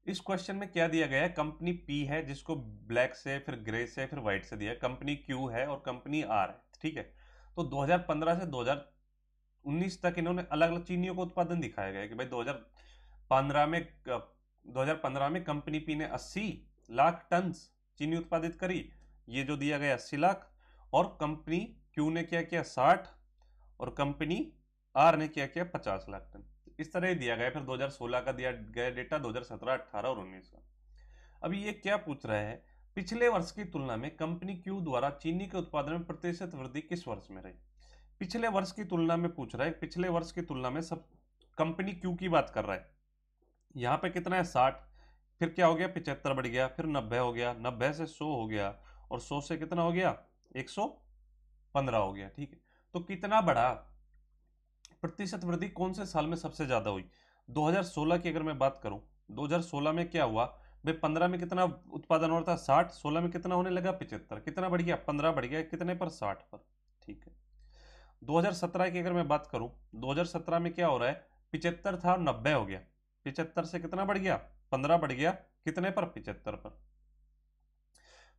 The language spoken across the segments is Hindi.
इस क्वेश्चन में क्या दिया गया है, कंपनी पी है जिसको ब्लैक से फिर ग्रे से फिर व्हाइट से दिया है, कंपनी क्यू है और कंपनी आर है, ठीक है। तो 2015 से 2019 तक इन्होंने अलग अलग चीनियों का उत्पादन दिखाया गया है कि भाई 2015 में 2015 में कंपनी पी ने 80 लाख टन चीनी उत्पादित करी, ये जो दिया गया 80 लाख, और कंपनी क्यू ने क्या किया 60, और कंपनी आर ने क्या किया 50 लाख टन। इस तरह ही दिया गया। फिर 2016 का दिया गया डेटा, 2017, 18 और 19 का। अभी ये क्या पूछ रहा है, पिछले वर्ष की तुलना में कंपनी क्यू द्वारा चीनी के उत्पादन में प्रतिशत वृद्धि किस वर्ष में रही। पिछले वर्ष की तुलना में पूछ रहा है, पिछले वर्ष की तुलना में सब कंपनी क्यू की बात कर रहा है। यहाँ पे कितना है 60, फिर क्या हो गया 75 बढ़ गया, फिर 90 हो गया, 90 से 100 हो गया, और 100 से कितना हो गया 115 हो गया, ठीक है। तो कितना बढ़ा, प्रतिशत वृद्धि कौन से साल में सबसे ज्यादा हुई। 2016 की अगर मैं बात करूं, 2016 में क्या हुआ भाई, 15 में कितना उत्पादन हो रहा था 60, 16 में कितना होने लगा 75, कितना बढ़ गया 15 बढ़ गया, कितने पर 60 पर, ठीक है। 2017 की अगर मैं बात करूं, 2017 में क्या हो रहा है, 75 था और 90 हो गया, 75 से कितना बढ़ गया 15 बढ़ गया, कितने पर 75 पर।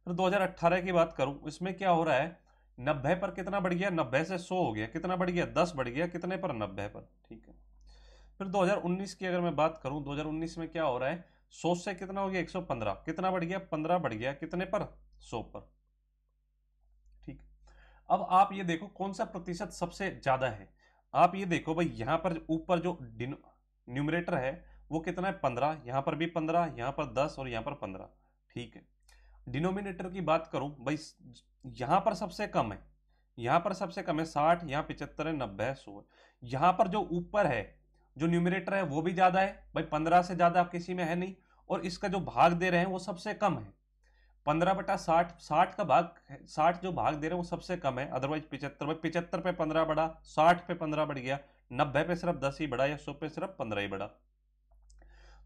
फिर 2018 की बात करूं, इसमें क्या हो रहा है, 90 पर कितना बढ़ गया, 90 से 100 हो गया, कितना बढ़ गया 10 बढ़ गया, कितने पर 90 पर, ठीक है। फिर 2019 की अगर मैं बात करूं, 2019 में क्या हो रहा है, 100 से कितना हो गया 115, कितना बढ़ गया 15 बढ़ गया, कितने पर 100 पर, ठीक। अब आप ये देखो कौन सा प्रतिशत सबसे ज्यादा है। आप ये देखो भाई, यहां पर ऊपर जो न्यूमरेटर है वो कितना है 15, यहां पर भी 15, यहां पर 10 और यहां पर 15, ठीक है। डिनोमिनेटर की बात करूं भाई, यहां पर सबसे कम है, यहां पर सबसे कम है 60, यहां 75 है, 90 है, 100 है। यहां पर जो ऊपर है, जो न्यूमरेटर है वो भी ज्यादा है भाई, 15 से ज्यादा किसी में है नहीं, और इसका जो भाग दे रहे हैं वो सबसे कम है, 15/60, 60 का भाग, 60 जो भाग दे रहे हैं वो सबसे कम है, अदरवाइज 75, भाई 75 पे 15 बढ़ा, 60 पे 15 बढ़ गया, 90 पे सिर्फ 10 ही बढ़ा, या 100 पे सिर्फ 15 ही बढ़ा।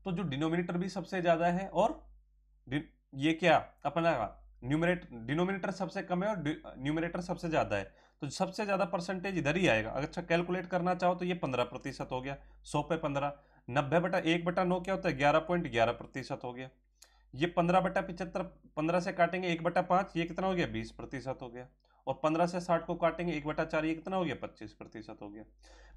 तो जो डिनोमिनेटर भी सबसे ज्यादा है, और ये क्या अपना न्यूमरेट डिनोमिनेटर सबसे कम है और न्यूमरेटर सबसे ज्यादा है, तो सबसे ज्यादा परसेंटेज इधर ही आएगा। अच्छा कैलकुलेट करना चाहो तो ये 15% हो गया, 100 पे 15, 90/1/9 क्या होता है 11.11% हो गया। ये 15/75, 15 से काटेंगे 1/5, ये कितना हो गया 20% हो गया, और 15 से 60 को काटेंगे 1/4, ये कितना हो गया 25% हो गया।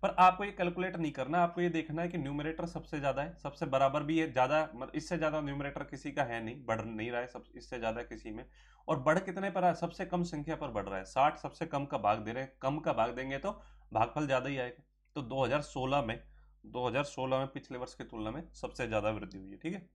पर आपको ये कैलकुलेट नहीं करना, आपको ये देखना है कि न्यूमरेटर सबसे ज्यादा है, सबसे बराबर भी है, ज्यादा इससे ज्यादा न्यूमरेटर किसी का है नहीं, बढ़ नहीं रहा है सब इससे ज्यादा किसी में, और बढ़ कितने पर है, सबसे कम संख्या पर बढ़ रहा है, 60 सबसे कम का भाग दे रहे हैं, कम का भाग देंगे तो भागफल ज्यादा ही आएगा। तो 2016 में पिछले वर्ष की तुलना में सबसे ज्यादा वृद्धि हुई है, ठीक है।